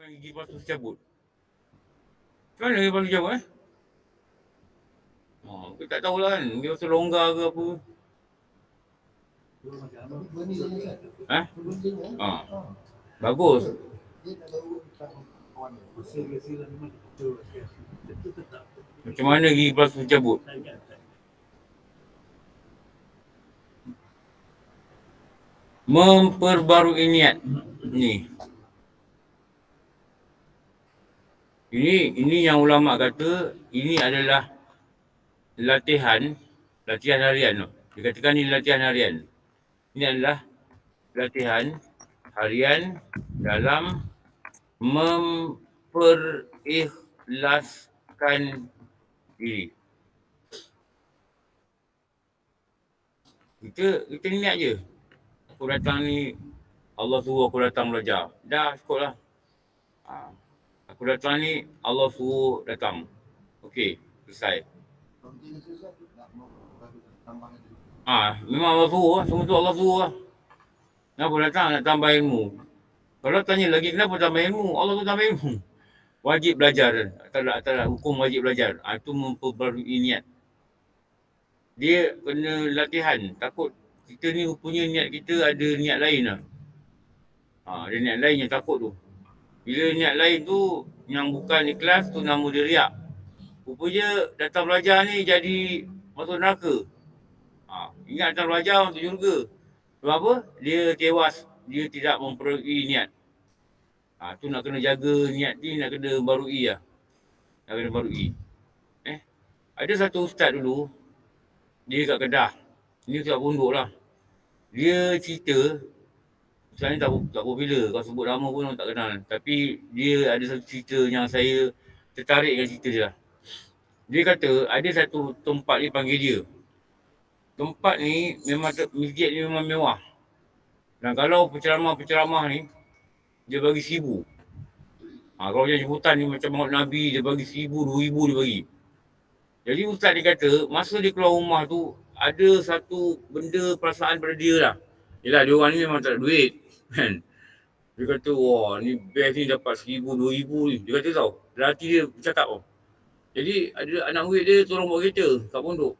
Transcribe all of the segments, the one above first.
Bukan gigi palsu tercabut. Macam mana gigi palsu tercabut kita tak tahulah kan. Dia rasa longgar ke apa. Bagus. Macam mana gigi palsu tercabut? Memperbarui niat. Ini yang ulama kata ini adalah latihan harian. Dikatakan ini latihan harian. Ini adalah latihan harian dalam memperikhlaskan diri. Kita niat je. Aku datang ni, Allah suruh aku datang belajar. Dah cukup lah. Aku datang ni, Allah suruh datang. Okey, selesai. Memang Allah suruh lah. Semua tu Allah suruh lah. Kenapa datang nak tambah ilmu? Kalau tanya lagi, kenapa tambah ilmu? Allah tu tambah ilmu. Wajib belajar. Tak ada hukum wajib belajar. Itu memperbarui niat. Dia kena latihan. Takut kita ni rupanya niat kita ada niat lain lah. Ada niat lain yang takut tu. Bila niat lain tu yang bukan ikhlas tu nama dia riak. Rupanya datang belajar ni jadi masuk neraka. Ingat datang belajar masuk syurga. Sebab apa? Dia tewas. Dia tidak memperbarui niat. Tu nak kena jaga niat ni, nak kena barui lah. Nak kena barui. Ada satu ustaz dulu, dia kat Kedah. Ni ustaz pondok lah. Dia cerita, ustaz ni tak popular. Kalau sebut nama pun orang tak kenal. Tapi dia ada satu cerita yang saya tertarik dengan cerita dia lah. Dia kata ada satu tempat dia panggil dia. Tempat ni memang, masjid ni memang mewah. Dan kalau penceramah ni, dia bagi 1,000. Kalau macam jemputan ni macam Maulid Nabi, dia bagi 1,000, 2,000 dia bagi. Jadi ustaz dia kata, masa dia keluar rumah tu, ada satu benda perasaan pada dia lah. Yelah, dia orang ni memang tak ada duit. Kan? Dia kata, wah ni best ni dapat 1,000, 2,000 ni. Dia kata tau, dalam hati dia bercakap tau. Jadi ada anak murid dia tolong bawa kereta kat pondok.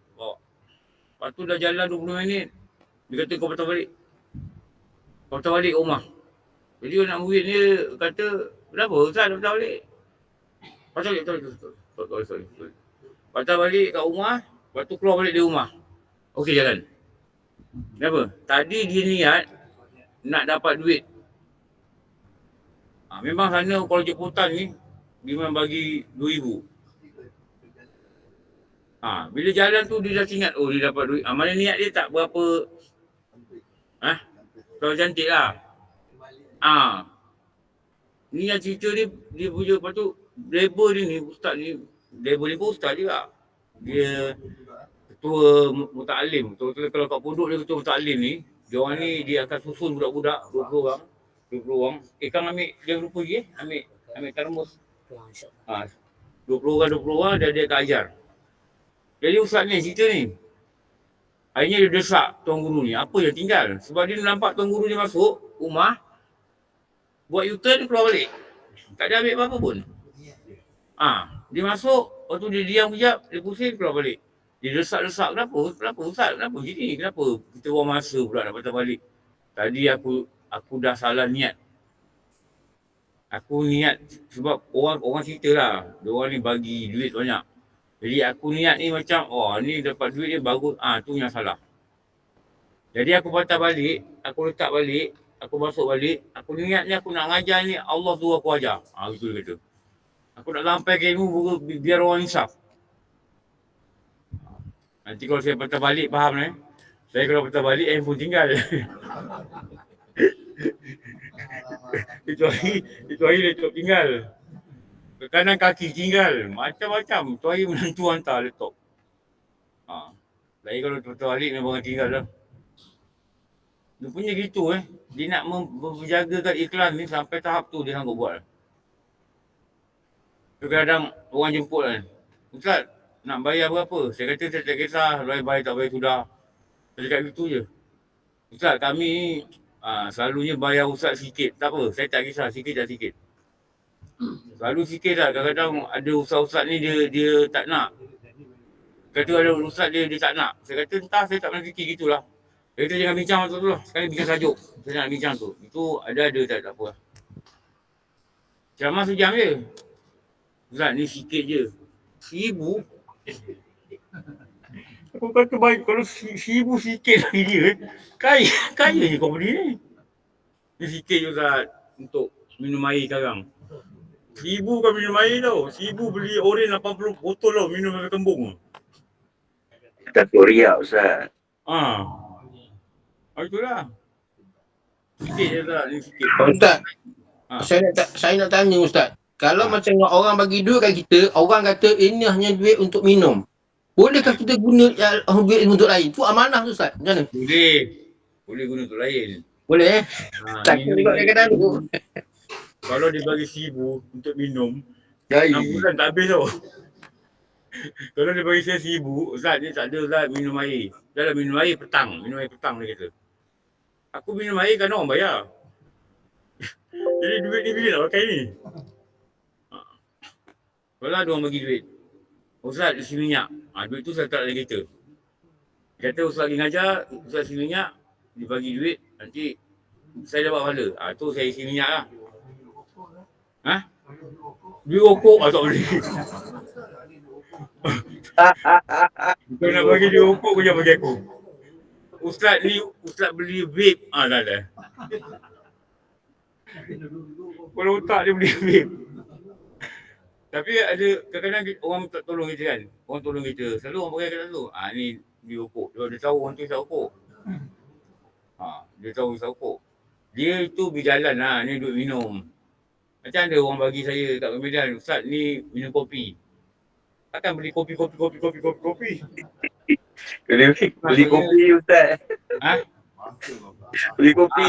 Lepas tu dah jalan 20 minit. Dia kata kau patah balik. Kau patah balik rumah. Jadi anak murid dia kata, kenapa Ustaz dah patah balik? Patah balik. Patah balik kat rumah. Lepas tu keluar balik dari rumah. Okey jalan. Kenapa? Tadi dia niat nak dapat duit. Memang sana kalau jemputan ni, dia memang bagi 2,000. Bila jalan tu dia dah ingat, dia dapat duit. Mana niat dia tak berapa. Kalau cantik lah. Ni yang cerita dia punya. Lepas tu driver dia ni, ustaz ni. Driver ni pun ustaz juga. Dia ketua muta'alim. Kalau kat pondok dia ketua muta'alim ni, dia orang ni dia akan susun budak-budak 20 orang. Kang ambil dia lupa lagi ambil termos. 20 orang dia akan ajar. Jadi ustaz ni cerita ni. Akhirnya dia desak tuan guru ni. Apa yang tinggal? Sebab dia nampak tuan guru dia masuk rumah, buat U-turn, keluar balik. Tak ada ambil apa-apa pun. Dia masuk, lepas tu dia diam kejap, dia pusing, keluar balik. Dia desak-desak, kenapa Ustaz? Kenapa gini? Kenapa kita buang masa pula nak patah balik? Tadi aku dah salah niat. Aku niat sebab orang cerita lah. Diorang ni bagi duit banyak. Jadi aku niat ni macam, ni dapat duit dia bagus. Tu yang salah. Jadi aku patah balik, aku letak balik, aku masuk balik. Aku niat ni aku nak ngajar ni, Allah suruh aku ajar. Gitu dia kata. Aku nak sampai ke ilmu biar orang insaf. Nanti kalau saya patah balik, faham Saya kalau patah balik, handphone tinggal. Itu hari laptop tinggal. Ke kanan kaki tinggal. Macam-macam. Itu hari menantu hantar laptop. Lagi kalau patah balik, memang tinggal lah. Dia punya gitu Dia nak menjagakan iklan ni sampai tahap tu dia sanggup buat. Kadang-kadang orang jemput Ustaz, nak bayar berapa? Saya kata saya tak kisah, bayar tak bayar sudah. Saya cakap gitu je. Ustaz, kami ni selalunya bayar ustaz sikit. Tak apa, saya tak kisah, sikit tak sikit. Lalu sikit lah, kadang-kadang ada ustaz-ustaz ni dia tak nak. Kata ada ustaz dia tak nak. Saya kata entah, saya tak pernah fikir gitulah. Dia kata jangan bincang tu lah. Sekali bincang tajuk. Saya nak bincang tu. Itu ada tak apa lah. Ceramah sejam je. Ustaz ni sikit je. 1,000. Aku kata baik, kalau 1,000 sikit lagi dia. Kayanya kau beli ni. Ni sikit je Ustaz untuk minum air sekarang. 1,000 kan minum air tau. 1,000 beli oren 80 botol tau minum sampai kembung. Takut riak Ustaz. Itulah. Sikit je Ustaz, ni sikit. Ustaz, saya nak tanya Ustaz. Kalau macam orang bagi duit kat kita, orang kata ini hanya duit untuk minum. Bolehkah kita guna duit untuk lain? Tu amanah tu Ustaz. Macam mana? Boleh guna untuk lain. Boleh takut juga kadang-kadang tu. Kalau dia bagi 1,000 untuk minum, 6 bulan tak habis tau. Kalau dia bagi saya 1,000, Ustaz ni tak ada Ustaz minum air. Dah lah minum air petang. Minum air petang dia kata. Aku minum air kan orang bayar. Jadi duit ni bila nak pakai ni? Kalau ada orang bagi duit, Ustaz isi minyak. Duit tu saya tak dalam kereta. Kata Ustaz lagi ngajar, Ustaz isi minyak, dia bagi duit, nanti saya dapat pahala. Tu saya isi minyak lah. Beli rokok tak boleh. Kau nak bagi dia rokok, kau jangan bagi aku. Ustaz ni, Ustaz beli vape. Dah. Kalau otak dia beli vape. Tapi ada kadang-kadang orang tak tolong kita kan. Orang tolong kita. Selalu orang pakai kata tu. Ni beli rokok. Dia tahu orang tu isap rokok. Dia tahu isap rokok. Dia itu berjalan lah. Ni duit minum. Macam ada orang bagi saya kat Medan. Ustaz ni minum kopi. Takkan beli kopi. Beli kopi Ustaz. Beli kopi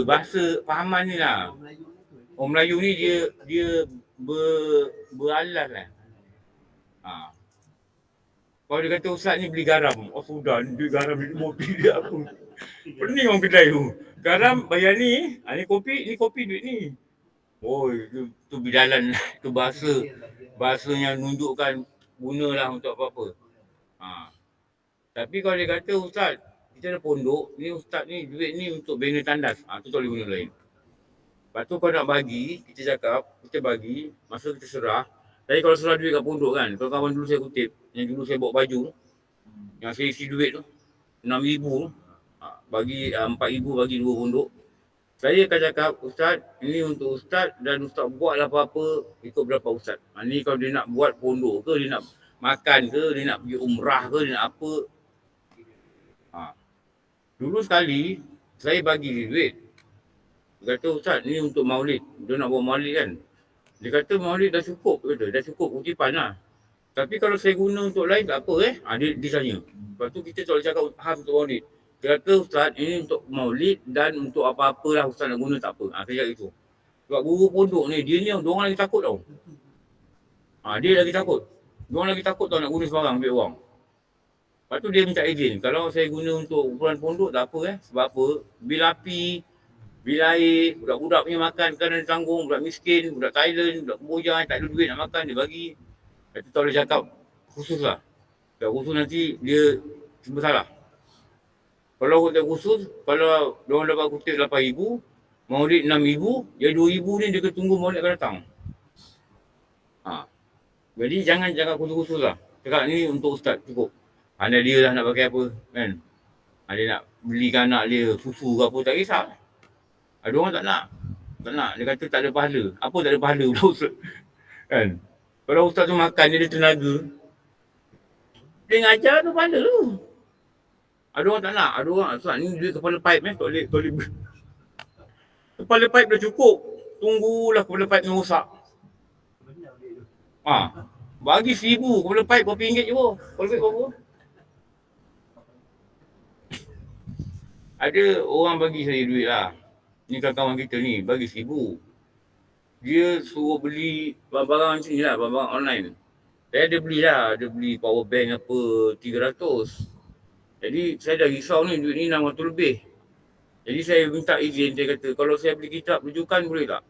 bahasa fahaman ni lah. Orang Melayu ni dia beralas lah. Kalau dia kata Ustaz ni beli garam. Sudah duit garam ni kopi dia apa. Pening orang kedai tu. Garam bayar ni. Ni kopi duit ni. Itu berjalan. Itu bahasa yang nunjukkan gunalah untuk apa-apa. Tapi kalau dia kata Ustaz, kita ada pondok, ni Ustaz ni duit ni untuk bina tandas. Tu tak boleh guna lain. Lepas tu kau nak bagi, kita cakap, kita bagi, masa kita serah. Tapi kalau serah duit kat pondok kan, kalau kawan dulu saya kutip, yang dulu saya bawa baju, yang saya isi duit tu, 6,000, bagi 4,000 bagi 2 pondok. Saya akan cakap, Ustaz, ini untuk Ustaz dan Ustaz buatlah apa-apa ikut berapa Ustaz. Ni kalau dia nak buat pondok ke, dia nak makan ke, dia nak pergi umrah ke, dia nak apa. Dulu sekali, saya bagi dia duit. Dia kata, Ustaz, ni untuk maulid. Dia nak buat maulid kan. Dia kata, maulid dah cukup. Dah cukup kutipan lah. Tapi kalau saya guna untuk lain, tak apa dia tanya. Lepas tu kita tak boleh cakap untuk maulid. Dia kata, Ustaz, ini untuk maulid dan untuk apa-apa lah Ustaz nak guna tak apa. Saya cakap itu. Sebab guru pondok ni, diorang lagi takut tau. Dia lagi takut. Diorang lagi takut tau nak guna sebarang ambil orang. Lepas tu dia minta izin. Kalau saya guna untuk ukuran pondok tak apa Sebab apa? Bil api, bil air, budak-budak punya makan kan ada tanggung, budak miskin, budak Thailand, budak Kamboja tak ada duit nak makan, dia bagi. Itu tak boleh cakap khusus lah. Kalau khusus nanti dia bersalah. Kalau kutip khusus, kalau diorang dapat kutip 8,000, maulid 6,000, yang 2,000 ni dia kena tunggu maulid akan datang. Jadi jangan khusus-khusus lah. Cakap ni untuk Ustaz cukup. Ada dia lah nak pakai apa kan. Dia nak belikan anak dia susu ke apa, tak kisah. Ada orang tak nak. Dia kata tak ada pahala. Apa tak ada pahala pula Ustaz? Kan? Kalau Ustaz tu makan, dia ada tenaga. Dia ngajar tu pahala tu. Ada orang tak nak. Ada orang, Ustaz ni duit kepala pipe tak boleh. Kepala pipe dah cukup. Tunggulah kepala pipe ni rosak. Bagi 1,000 kepala pipe berapa ringgit je pun. Kepala pipe berapa? Ada orang bagi saya duit lah. Ni kawan-kawan kita ni, bagi 1,000. Dia suruh beli barang-barang macam ni lah, barang-barang online. Saya ada beli power bank apa, 300. Jadi saya dah risau ni, duit ni 600 lebih. Jadi saya minta izin, saya kata, kalau saya beli kitab rujukan boleh tak?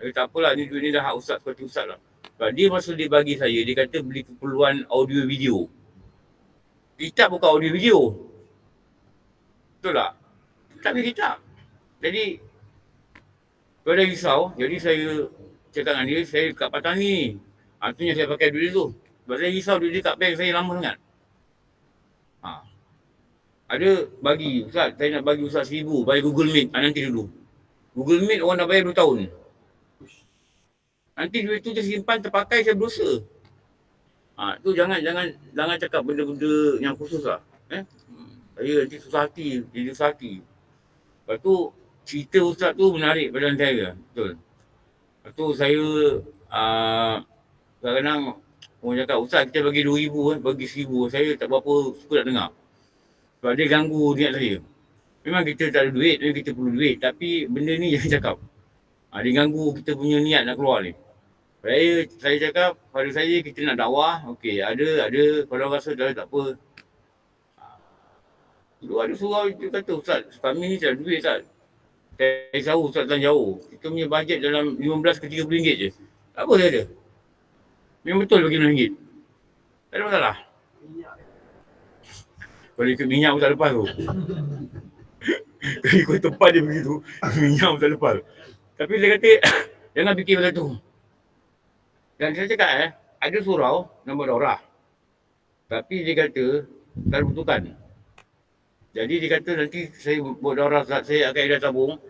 Tak apalah, ni duit ni dah hak ustaz, seperti ustaz lah. Sebab dia masa dia bagi saya, dia kata beli keperluan audio video. Kitab bukan audio video. Betul tak? Tak beli kitab. Jadi, kalau dah risau, jadi saya cakap dengan dia, saya kat Patang ni. Tu yang saya pakai duit tu. Sebab saya risau duit dia kat bank saya lama sangat. Ada bagi, Ustaz, saya nak bagi Ustaz 1,000, bayar Google Meet. Nanti dulu. Google Meet orang dah bayar 2 tahun. Nanti duit tu dia simpan terpakai, saya berdosa. Tu jangan cakap benda-benda yang khusus lah. Saya nanti susah hati, jadi susah hati. Lepas tu, cerita Ustaz tu menarik pada saya. Betul. Lepas tu saya, kadang-kadang orang cakap, Ustaz kita bagi 2,000, bagi 1,000. Saya tak berapa suka nak dengar. Sebab dia ganggu niat saya. Memang kita tak ada duit, memang kita perlu duit. Tapi benda ni jangan cakap. Dia ganggu kita punya niat nak keluar ni. Saya cakap, pada saya kita nak dakwah, okey, ada, kalau rasa dah tak apa. Dulu ada surau, dia kata, Ustaz, kami ni tak ada duit, Ustaz. Saya tahu Ustaz tak jauh. Kita punya bajet dalam 15 ke 30 ringgit je. Tak apa saya ada. Memang betul bagi RM6. Tak ada masalah. Kalau ikut minyak pun tak lepas tu. Kalau ikut tempat dia begitu, minyak pun tak lepas. Tapi dia kata, jangan fikir pasal tu. Dan saya cakap ada surau nombor Daurah. Tapi dia kata, tak ada peruntukan. Jadi dia kata nanti saya buat Daurah, saya akan ada tabung.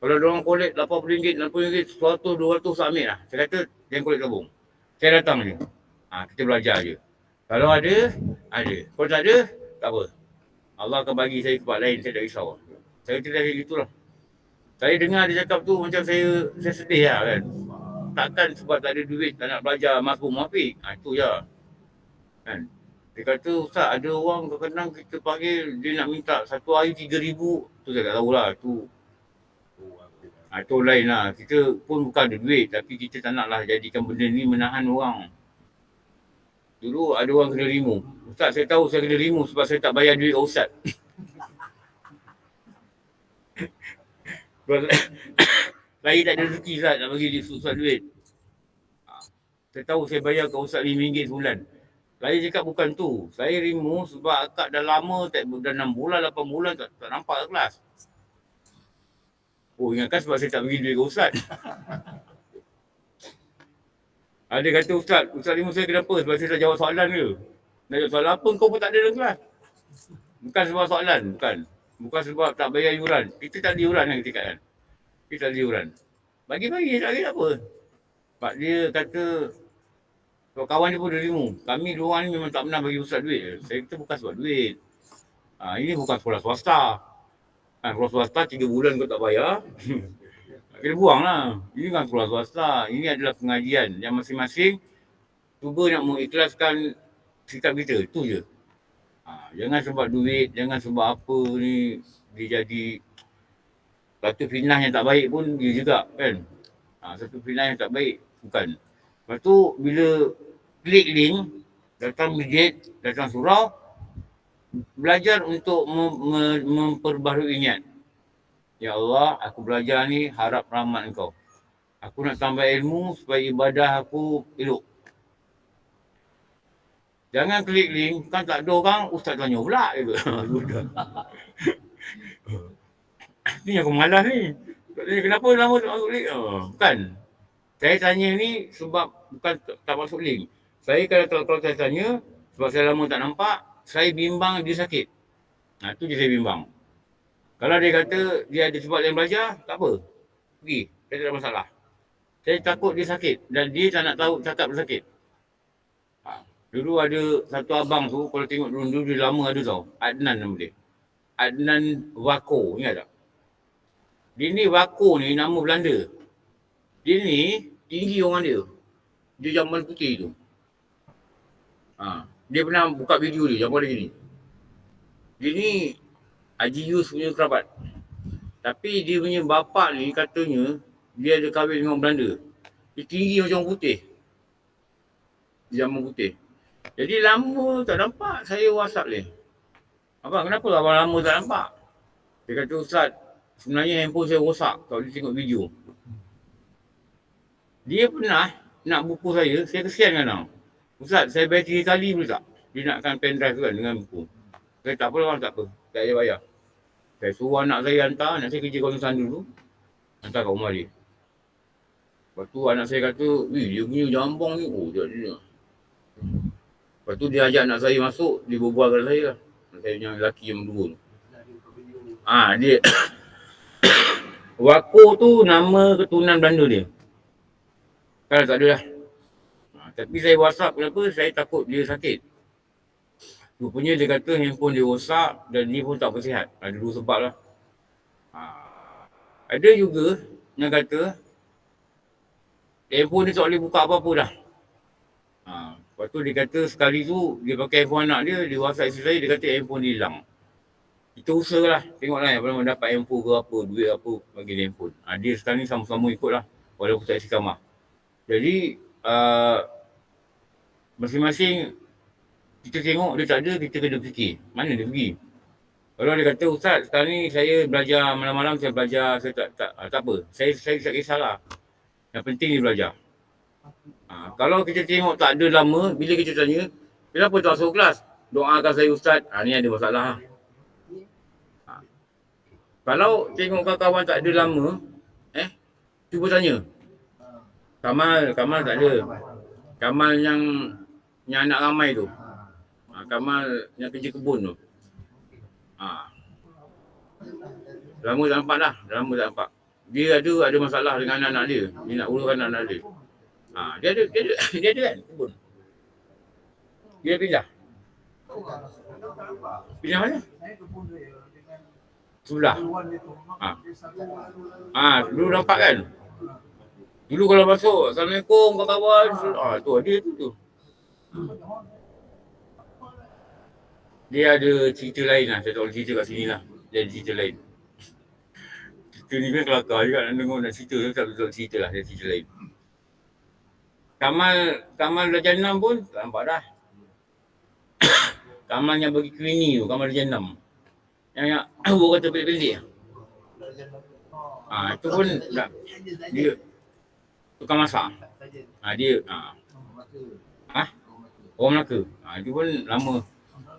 Kalau diorang kolek RM80, RM60, 100, 200, saya ambil lah. Saya kata, jangan kolek tabung. Saya datang je. Kita belajar je. Kalau ada. Kalau tak ada, tak apa. Allah akan bagi saya tempat lain, saya tak risau. Saya kata macam itulah. Saya dengar dia cakap tu macam saya sedih lah kan. Takkan sebab tak ada duit, tak nak belajar masuk muafiq. Itu je. Kan? Dia kata, Ustaz ada orang kadang-kadang kita panggil, dia nak minta satu hari 3,000. Tu saya tak tahulah. Itu lain lah. Kita pun bukan ada duit, tapi kita tak naklah jadikan benda ni menahan orang. Dulu ada orang kena remove. Ustaz, saya tahu saya kena remove sebab saya tak bayar duit ke Ustaz. Saya tak ada rezeki Ustaz nak bagi Ustaz duit. Saya tahu saya bayar ke Ustaz RM5 sebulan. Saya cakap bukan tu. Saya remove sebab akak dah lama, dah 6 bulan, 8 bulan tak nampak ke kelas. Ingatkan sebab saya tak bagi duit ke Ustaz. Dia kata, Ustaz remove saya kenapa? Sebab saya tak jawab soalan ke? Nak jawab soalan apa? Kau pun tak ada dalam kelas. Bukan sebab soalan, bukan sebab tak bayar yuran. Kita tak ada yuran yang kita katakan. Kita tak ada yuran. Bagi-bagi, tak ada apa. Sebab dia kata, kawan dia pun dah remove. Kami dua orang ni memang tak pernah bagi Ustaz duit. Saya kata bukan sebab duit. Ini bukan sekolah swasta. Sekolah swasta 3 bulan kau tak bayar. Kena buang lah. Ini kan sekolah swasta. Ini adalah pengajian yang masing-masing cuba nak mengikhlaskan sikap kita. Itu je. Jangan sebab duit, jangan sebab apa ni dia jadi satu fitnah yang tak baik pun dia juga kan. Satu fitnah yang tak baik bukan. Lepas tu bila klik link, datang masjid, datang surau, belajar untuk memperbaharui niat. Ya Allah, aku belajar ni harap rahmat Engkau. Aku nak tambah ilmu supaya ibadah aku elok. Jangan klik link, kan tak ada orang, Ustaz tanya pula. Ni aku malas ni. Kenapa lama tak masuk link? Bukan. Saya tanya ni sebab bukan tak masuk link. Saya kalau saya tanya, sebab saya lama tak nampak, saya bimbang dia sakit. Itu je saya bimbang. Kalau dia kata dia ada sebab yang belajar, tak apa. Pergi, saya tak ada masalah. Saya takut dia sakit dan dia tak nak tahu cakap dia sakit. Dulu ada satu abang tu, kalau tengok dulu dia lama ada tau. Adnan nama dia. Adnan Wako, ingat tak? Dia ni Wako ni nama Belanda. Dia ni tinggi orang dia. Dia jamban putih tu. Dia pernah buka video dia, jamban dia gini. Dia ni Haji Yus punya kerabat. Tapi dia punya bapak ni katanya dia ada kahwin dengan Belanda. Dia tinggi macam putih. Dia jamban putih. Jadi lama tak nampak, saya WhatsApp dia. Abang, kenapa abang lama tak nampak? Dia kata, Ustaz, sebenarnya handphone saya rosak kalau dia tengok video. Dia pernah nak buku saya kesian kadang. Ustaz, saya bayar 3 kali boleh tak? Dia nakkan pendrive tu kan dengan buku. Saya tak apa, tak apa. Tak payah bayar. Saya suruh anak saya hantar, anak saya kerja kawasan dulu. Hantar kat rumah dia. Lepas tu anak saya kata, weh dia punya jambang ni. Oh, dia. Lepas tu dia ajak anak saya masuk, dia berbual dengan saya lah. Anak saya yang lelaki yang dua tu. Dia Wako tu nama keturunan Belanda dia. Kalau tak ada lah. Tapi saya WhatsApp kenapa? Saya takut dia sakit. Rupanya dia kata handphone dia rosak dan dia pun tak bersihat. Ada dua sebab lah. Ada juga yang kata handphone dia tak boleh buka apa-apa dah. Lepas tu dia kata sekali tu dia pakai handphone anak dia WhatsApp isteri saya, dia kata handphone dia hilang. Kita usahalah, tengoklah apa nama dapat handphone ke apa, duit apa bagi dia handphone. Dia sekarang ni sama-sama ikut lah, walaupun tak isi kamar. Jadi, masing-masing kita tengok dia tak ada, kita kena fikir, mana dia pergi. Kalau dia kata, Ustaz, sekarang ni saya belajar malam-malam, saya belajar, saya tak apa. Saya tak kisahlah. Yang penting dia belajar. Kalau kita tengok tak ada lama, bila kita tanya, kenapa tak masuk kelas? Doakan saya Ustaz, ni ada masalah. Kalau tengok kawan tak ada lama, cuba tanya. Kamal tak ada. Kamal yang anak ramai tu. Kamal yang kerja kebun tu. Lama tak nampak dah. Dia ada masalah dengan anak-anak dia. Dia nak uruskan anak-anak dia. Dia ada kan kebun. Dia pindah. Pindah mana? Sebelah. Dulu nampak kan? Dulu kalau masuk, Assalamualaikum kawan-kawan. Tu dia tu. Dia ada cerita lain lah. Saya tak boleh cerita kat sini lah. Dia ada cerita lain. Cerita ni kan kelakar juga nak dengar nak cerita. Saya tak betul cerita lah. Dia cerita lain. Kamal belajar 6 pun tak nampak dah. Kamal yang bagi klini tu, Kamal belajar 6. Yang orang kata pendek-pendek. Itu pun dia tukang masak. Dia orang Melaka. Itu pun lama.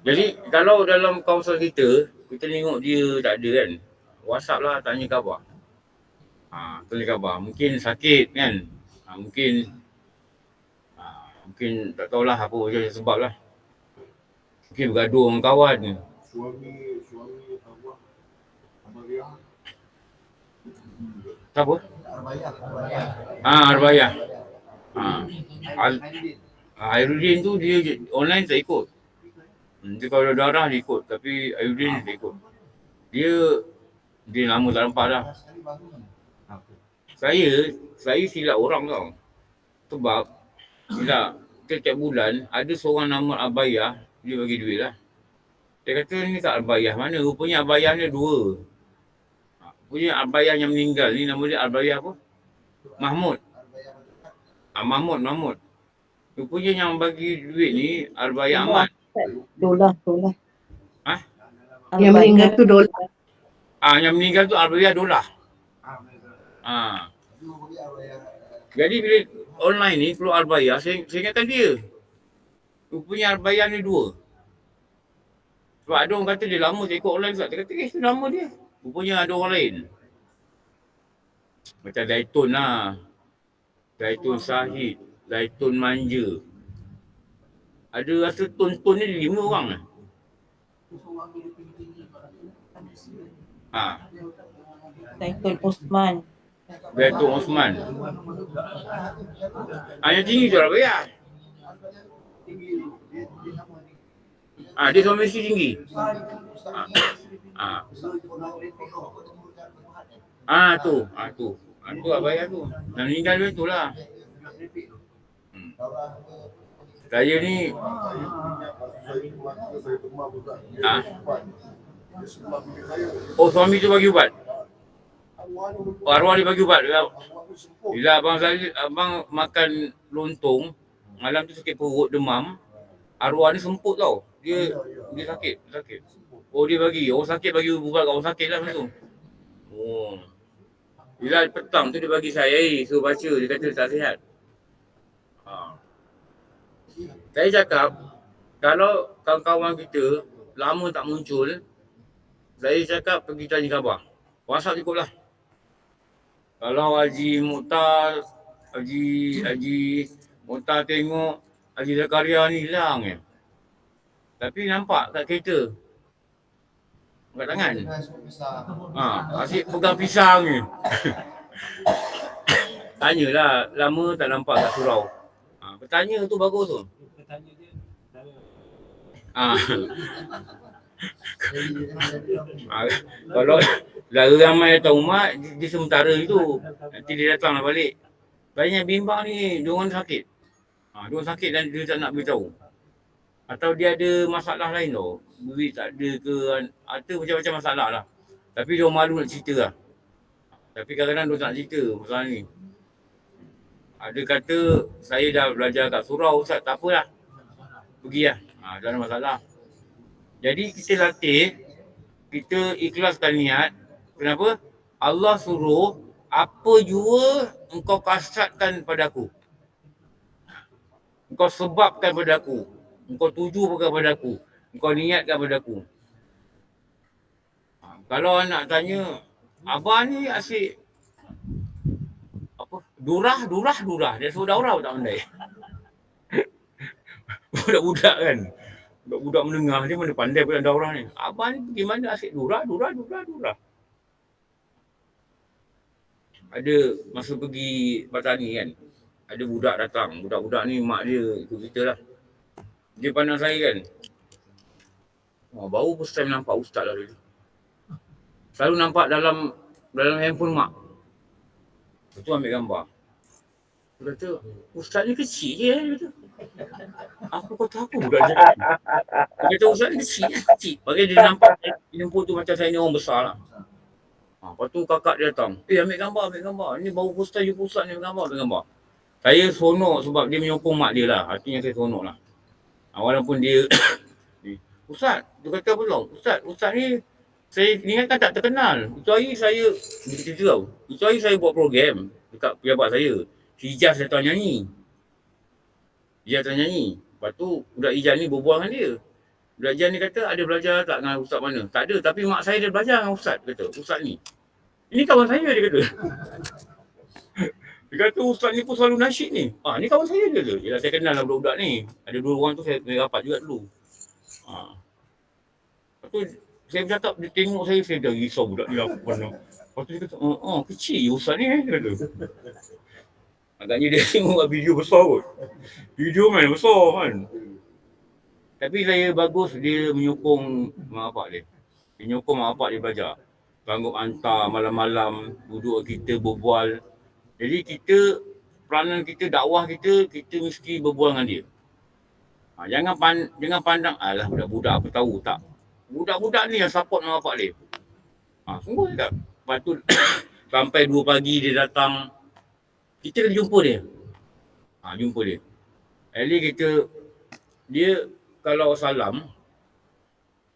Jadi kalau dalam kawasan kita tengok dia tak ada kan, WhatsApp lah tanya khabar. Tanya khabar. Mungkin sakit kan. Mungkin tak tahulah apa sebab lah. Mungkin bergaduh dengan kawan. Suami Amalia. Siapa? Arbayah. Airudin tu dia online tak ikut. Dia kalau darah dia ikut, tapi Airudin tak ikut. Dia lama tak nampak dah. Saya silap orang tau. Sebab setiap bulan ada seorang nama Arbayah, dia bagi duit lah. Dia kata ni tak Arbayah mana? Rupanya Arbayah ni dua. Punya Arbayah yang meninggal ni nama dia Arbayah apa? Mahmud. Mahmud. Rupanya yang bagi duit ni Arbayah Ahmad. Dolah. Yang meninggal tu Dolah. Yang meninggal tu Arbayah Dolah. Jadi bila online ni keluar Arbayah, saya ingatkan dia. Rupanya Arbayah ni dua. Sebab ada orang kata dia lama tak ikut online Ustaz. Dia kata itu nama dia. Rupanya ada orang lain. Macam Zaitun lah. Zaitun Syahid. Zaitun Manja. Ada rasa Tun ni 5 orang lah. Zaitun Osman. Zaitun Osman. Yang tinggi tu Arbayah. Dia suami isteri tinggi. Tu Arbayah tu. Dan meninggal dia tu lah. Saya ni suami tu bagi ubat. Arwah dia bagi ubat. Bila abang makan lontong, malam tu sakit perut, demam, arwah ni semput tau. Dia sakit. Dia bagi. Orang sakit bagi ubat kat orang sakit lah macam tu. Bila petang tu dia bagi saya air, suruh baca, dia kata tak sihat. Ha. Saya cakap, kalau kawan-kawan kita lama tak muncul, saya cakap pergi tanya khabar. WhatsApp ikutlah. Kalau Haji Mukhtar, Haji Mukhtar tengok Haji Zakaria ni hilang je. Tapi nampak kat kereta. Kat tangan. Asyik pegang pisang je. Tanyalah, lama tak nampak kat surau. Bertanya tu bagus tu. Kalau dah ramai datang rumah, dia sementara itu. Nanti dia datanglah balik. Banyak bimbang ni, diorang sakit. Diorang sakit dan dia tak nak beritahu. Atau dia ada masalah lain tau. Duit tak ada ke, ada macam-macam masalah lah. Tapi diorang malu nak cerita lah. Tapi kadang-kadang diorang tak nak cerita masalah ni. Ada kata, saya dah belajar kat surau, Ustaz, tak apalah. Pergi lah. Tak ada masalah. Jadi kita latih, kita ikhlaskan niat. Kenapa? Allah suruh, apa jua engkau kasratkan padaku. Engkau sebabkan padaku. Engkau tujukan padaku. Engkau niatkan padaku. Kalau anak tanya, abah ni asyik apa? Durah. Dia suruh daurah tak pandai. Budak-budak kan. Budak-budak menengah dia mana pandai pula daurah ni. Abah ni pergi mana asyik durah. Ada masa pergi Patani kan, ada budak datang. Budak-budak ni mak dia ikut kita lah. Dia pandang saya kan. Baru first time nampak ustaz lah dia. Selalu nampak dalam handphone mak. Lepas tu ambil gambar. Dia kata, ustaz ni kecil je. Dia kata. Apa kata apa budak je. Dia kata ustaz ni kecil. Bagi dia nampak handphone tu macam saya ni orang besar lah. Lepas tu kakak dia datang. Ambil gambar. Ni baru first time jumpa ustaz ni ambil gambar. Saya seronok sebab dia menyokong mak dia lah. Artinya saya seronok lah. Walaupun dia Ustaz, dia kata apa tau? Ustaz ni saya ingatkan tak terkenal. Itu hari saya cerita tau. Itu hari saya buat program dekat pejabat saya. Si Ijaz datang nyanyi. Lepas tu budak Ijaz ni berbual dengan dia. Budak Ijaz ni kata ada belajar tak dengan ustaz mana? Tak ada, tapi mak saya ada belajar dengan ustaz. Kata, ustaz ni. Ini kawan saya dia kata. Dia kata ustaz ni pun selalu nasyid ni. Ni kawan saya dia kata. Yalah saya kenal lah budak-budak ni. Ada 2 orang tu saya rapat juga dulu. Lepas tu saya bercakap, dia tengok saya dah risau budak ni apa mana. Lepas tu dia kata, kecil je ustaz ni dia kata. Agaknya dia tengok video besar kot. Video main besar kan. Tapi saya bagus dia menyokong mak bapak dia. Dia menyokong mak bapak dia belajar. Sanggup hantar malam-malam, duduk kita berbual. Jadi kita, peranan kita, dakwah kita mesti berbual dengan dia. Jangan pandang, alah budak-budak apa tahu, tak. Budak-budak ni yang support mak bapak dia. Semua tak. Lepas tu sampai 2 pagi dia datang. Kita kena jumpa dia. Jumpa dia. At least dia kalau salam,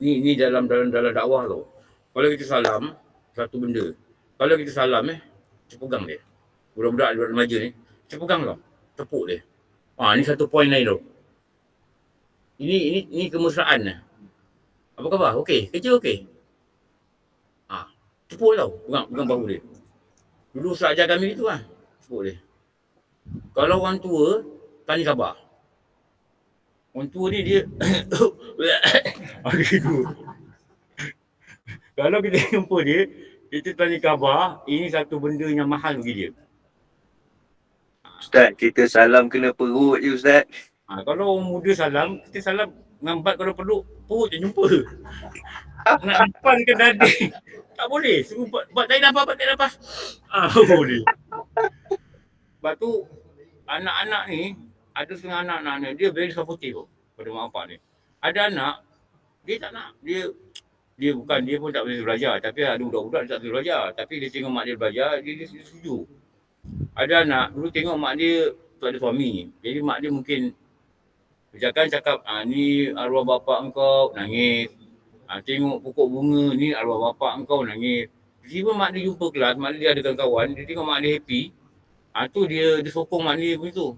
ni dalam dakwah tau. Kalau kita salam, satu benda. Kalau kita salam kita pegang dia. Budak-budak remaja ni, kita pegang tau. Tepuk dia. Ni satu poin lain tau. Ini kemesraan lah. Apa khabar? Okey? Kerja okey? Tepuk tau. Pegang bahu dia. Dulu Ustaz ajar kami itu lah. Tepuk dia. Kalau orang tua, tanya khabar. Orang tua ni dia kalau kita jumpa dia, kita tanya khabar, ini satu benda yang mahal bagi dia. Ustaz, kita salam kena perut je Ustaz. Kalau orang muda salam, kita salam ngambat kalau perut je jumpa. Nak depan ke dada. Tak boleh. Suruh buat tarik nafas. Boleh. Sebab tu, anak-anak ni, ada setengah anak-anak ni, dia very supportive pada mak bapak ni. Ada anak, dia tak nak. Dia pun tak boleh belajar. Tapi ada budak-budak dia tak boleh belajar. Tapi dia tengok mak dia belajar, dia setuju. Ada anak, dulu tengok mak dia tak ada suami. Jadi mak dia mungkin cakap, ni arwah bapak engkau, nangis. Tengok pokok bunga, ni arwah bapak engkau, nangis. Tiba mak dia jumpa kelas, mak dia ada kawan, dia tengok mak dia happy. Tu dia sokong mak dia begitu.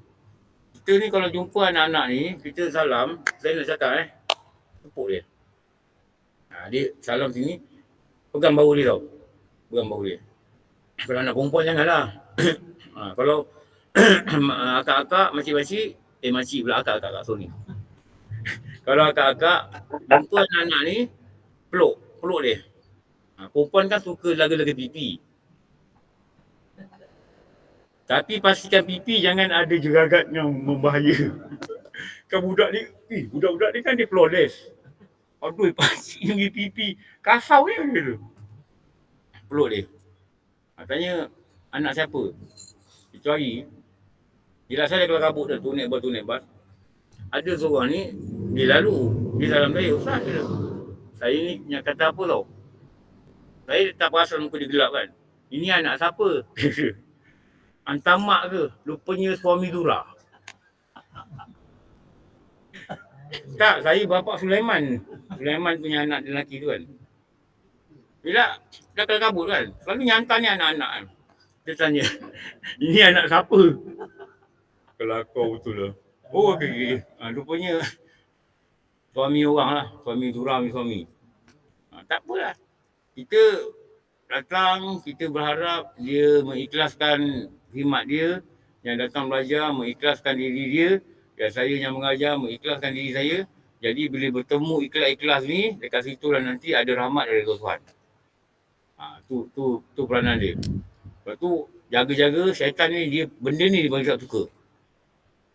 Kita ni kalau jumpa anak-anak ni, kita salam, saya nak cakap tepuk dia. Dia salam sini, pegang bahu dia tau. Pegang bahu dia. Kalau anak perempuan janganlah. Kalau akak-akak, makcik-makcik, makcik pula akak-akak, sorry. Kalau akak-akak, jumpa anak-anak ni, peluk dia. Perempuan kan suka laga-laga pipi. Tapi pastikan pipi jangan ada jeragat yang membahaya. Kan budak ni, budak-budak ni kan dia flawless. Aduh, pakcik ni pipi. Kasau je dia. Peluk dia. Tanya, anak siapa? Itu hari, bila saya keluar kabut dah, tu naik bas. Ada seorang ni, dia lalu. Dia salam saya, Ustaz. Saya ni yang kata apa tau? Saya tak perasan muka dia gelap kan. Ini anak siapa? Hantar mak ke? Rupanya suami Dura. Tak, saya bapa Sulaiman. Sulaiman punya anak lelaki tu kan. Bila dah keluar kabut kan, selalu hantar ni anak-anak kan. Dia tanya, ini anak siapa? Kelakar betul lah. Oh, okey. Rupanya suami orang lah. Suami Dura punya suami. Tak apalah. Kita datang, kita berharap dia mengikhlaskan khidmat dia, yang datang belajar mengikhlaskan diri dia, dan saya yang mengajar mengikhlaskan diri saya. Jadi bila bertemu ikhlas-ikhlas ni, dekat situ lah nanti ada rahmat dari Tuhan. Tu peranan dia. Lepas tu jaga-jaga syaitan ni, dia benda ni dia tak suka.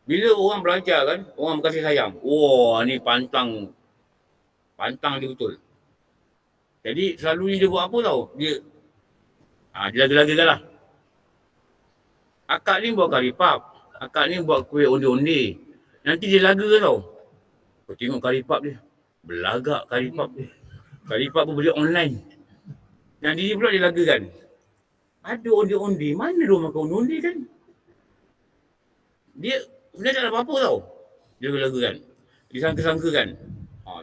Bila orang belajar kan, orang berkasih sayang. Wah, ni pantang dia betul. Jadi selalunya dia buat apa tau? Dia laga-laga lah. Akak ni buat karipap. Akak ni buat kuih onde-onde. Nanti dia laga tau. Kau tengok karipap dia. Belagak karipap dia. Karipap pun beli online. Dan dia pula dia laga kan. Ada onde-onde. Mana dia makan onde-onde kan? Dia sebenarnya tak ada apa-apa tau. Dia laga kan. Dia sangka-sangka kan.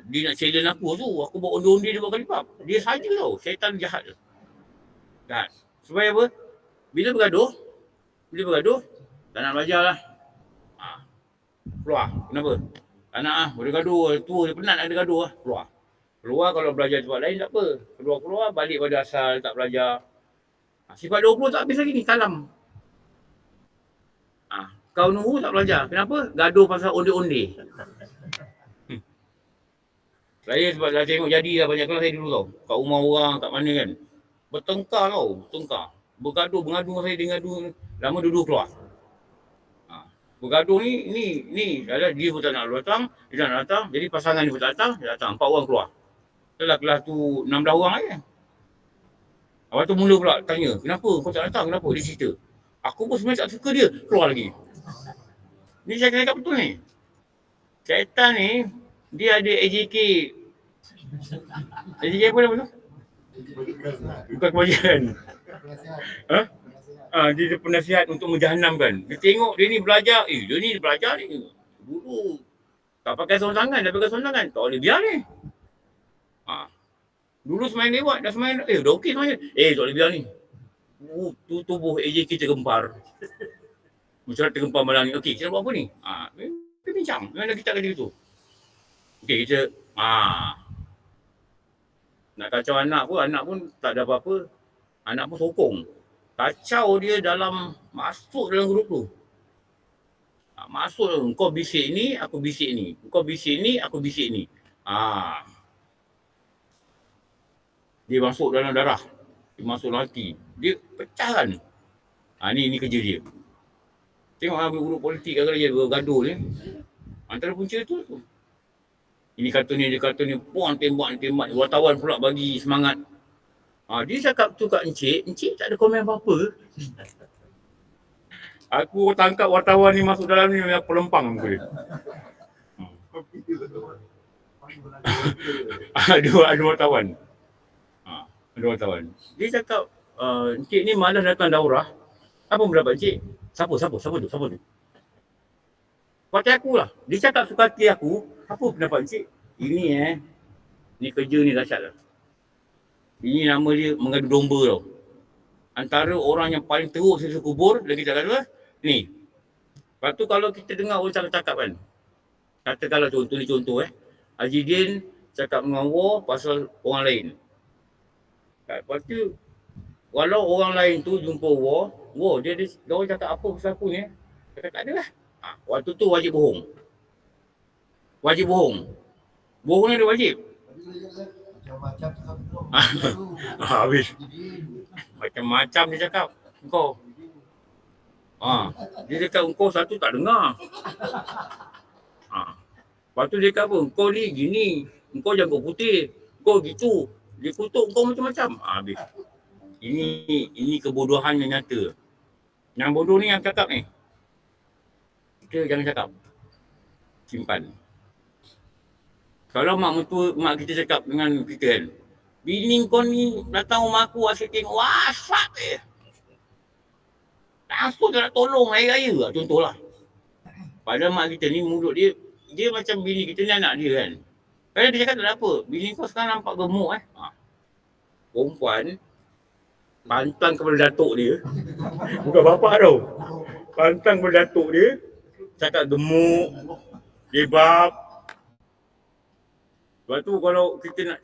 Dia nak challenge aku tu. Aku buat onde-onde, dia buat karipap. Dia saja tau. Syaitan jahat tu. Kan? Supaya apa? Bila bergaduh, tak nak belajar lah. Keluar. Kenapa? Tak nak lah. Boleh gaduh. Tu dia penat nak ada gaduh lah. Keluar kalau belajar tempat lain tak apa. Keluar balik pada asal, tak belajar. Sifat 20 tak habis lagi ni. Salam. Kau nunggu tak belajar. Kenapa? Gaduh pasal onde-onde. Saya sebab dah tengok jadi lah banyak kelas saya dulu tau. Kat rumah orang, kat mana kan. Bertengkar tau. Bergaduh, mengadu saya, dia ngadu. Lama duduk keluar. Bergaduh ni dia pun tak nak datang, dia tak nak datang. Jadi pasangan dia pun tak datang, dia datang. 4 orang keluar. Setelah kelas tu 16 orang aja. Lepas tu mula pula tanya, kenapa kau tak datang? Kenapa? Dia cerita. Aku pun sebenarnya tak suka dia. Keluar lagi. Ni saya cakap betul ni. Syaitan ni, dia ada AJK. AJK apa nama tu? Bukan kebajikan. Dia ada penasihat untuk menjahanamkan. Dia tengok dia ni belajar. Dia ni belajar ni. Dulu tak pakai sarung tangan, dah pakai sarung tangan. Tak boleh biar ni. Dulu semain lewat, dah semain. Dah okey semain. Tak boleh biar ni. Tu tubuh AJK tergempar. Macam tergempar malam ni. Okey, kita buat apa ni? Kita bincang. Memang kita kata gitu. Okey, kita nak kacau anak pun tak ada apa-apa. Anak pun sokong. Kacau dia masuk dalam grup tu. Masuk, kau bisik ni, aku bisik ni. Kau bisik ni, aku bisik ni. Dia masuk dalam darah. Dia masuk dalam hati. Dia pecahkan. Ni kerja dia. Tengok grup politik kadang-kadang dia bergaduh ni. Antara punca tu. Ini kata ni, dia kata ni. Puan tembak. Wartawan pula bagi semangat. Dia cakap tu kat Encik tak ada komen apa-apa. Aku tangkap wartawan ni masuk dalam ni memang pelempang muka dia. Ada wartawan. Ada wartawan. Dia cakap, Encik ni malas datang daurah. Apa pendapat Encik? Siapa tu? Partai aku lah. Dia cakap suka hati aku. Apa pendapat Encik? Ini ni kerja ni dahsyat lah. Ini nama dia mengadu domba tau. Antara orang yang paling teruk sisa kubur, lagi tak kata, ni. Lepas tu kalau kita dengar orang cakap kan, katakanlah contoh ni contoh Haji Din cakap dengan War pasal orang lain. Lepas tu, walau orang lain tu jumpa War dia orang cakap apa pasal aku ni? Cakap tak ada lah. Waktu tu wajib bohong. Wajib bohong. Bohong ni ada wajib. Habis. Macam-macam dia cakap. Engkau. Dia cakap engkau satu tak dengar. Lepas tu dia cakap apa? Engkau ni gini. Engkau janggut putih. Engkau gitu. Dia kutuk engkau macam-macam. Habis. Ini kebodohan yang nyata. Yang bodoh ni yang cakap ni. Kita jangan cakap. Simpan. Kalau mak kita cakap dengan kita kan, bini kau ni datang rumah aku asyik tengok WhatsApp langsung tak nak tolong hari raya lah, contohlah. Padahal mak kita ni mulut dia macam bini kita ni anak dia kan. Kadang dia cakap tak ada apa, bini kau sekarang nampak gemuk Perempuan pantang kepada datuk dia. Bukan bapak tau. Pantang kepada datuk dia, cakap gemuk, lebab. Lepas tu kalau kita nak,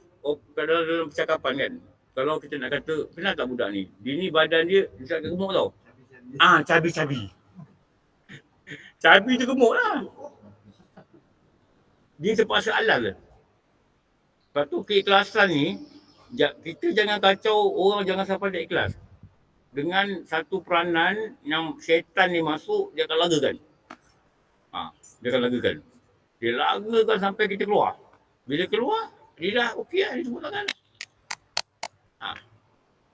kalau dalam percakapan kan, kalau kita nak kata, kenal tak budak ni? Dia ni badan dia cakap gemuk tau. Cabi-cabi. Cabi tu gemuk lah. Dia terpaksa halal. Lepas tu keikhlasan ni, kita jangan kacau orang, jangan sampai dia ikhlas. Dengan satu peranan yang syaitan ni masuk, dia akan lagakan. Dia akan lagakan. Dia lagakan sampai kita keluar. Bila keluar, dia dah okey lah, dia sebut tangan.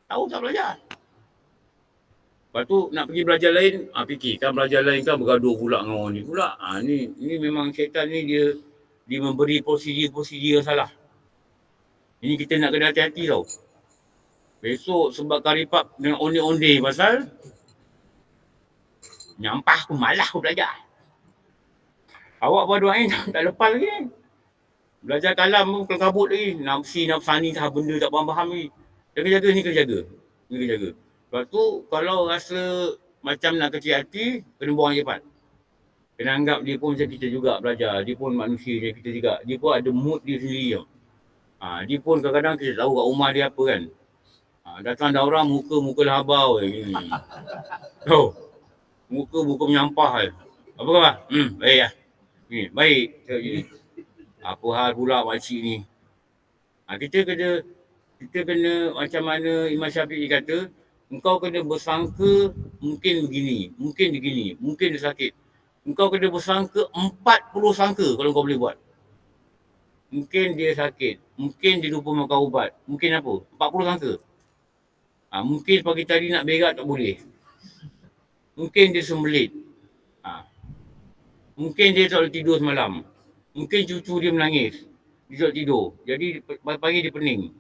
Tahu tak belajar. Lepas tu nak pergi belajar lain, fikirkan belajar lain kan bergaduh pula dengan orang ni pula. Ni memang syaitan ni dia memberi prosedur salah. Ini kita nak kena hati-hati tau. Besok sebab karipap dengan onde-onde pasal nyampah aku, malas aku belajar. Awak buat doain tak lepas lagi ni. Belajar kalam pun kelabut lagi. Nafsani tak benda tak faham lagi. Jaga-jaga ni kena jaga. Lepas tu kalau rasa macam nak kecil hati, kena buang cepat. Kena anggap dia pun macam kita juga belajar. Dia pun manusia macam kita juga. Dia pun ada mood dia sendiri tau. Dia pun kadang-kadang kita tahu kat rumah dia apa kan. Datang ada orang muka labau muka menyampah Apa khabar? Baik lah. Baik. Apa hal pula makcik ni? Kita kena macam mana Imam Syafi'i kata, engkau kena bersangka mungkin begini, mungkin begini, mungkin dia sakit. Engkau kena bersangka 40 sangka kalau kau boleh buat. Mungkin dia sakit, mungkin dia lupa makan ubat, mungkin apa? 40 sangka. Mungkin pagi tadi nak berak tak boleh. Mungkin dia sembelit. Mungkin dia tak boleh tidur semalam. Mungkin cucu dia menangis. Dia tak tidur. Jadi pagi dia pening.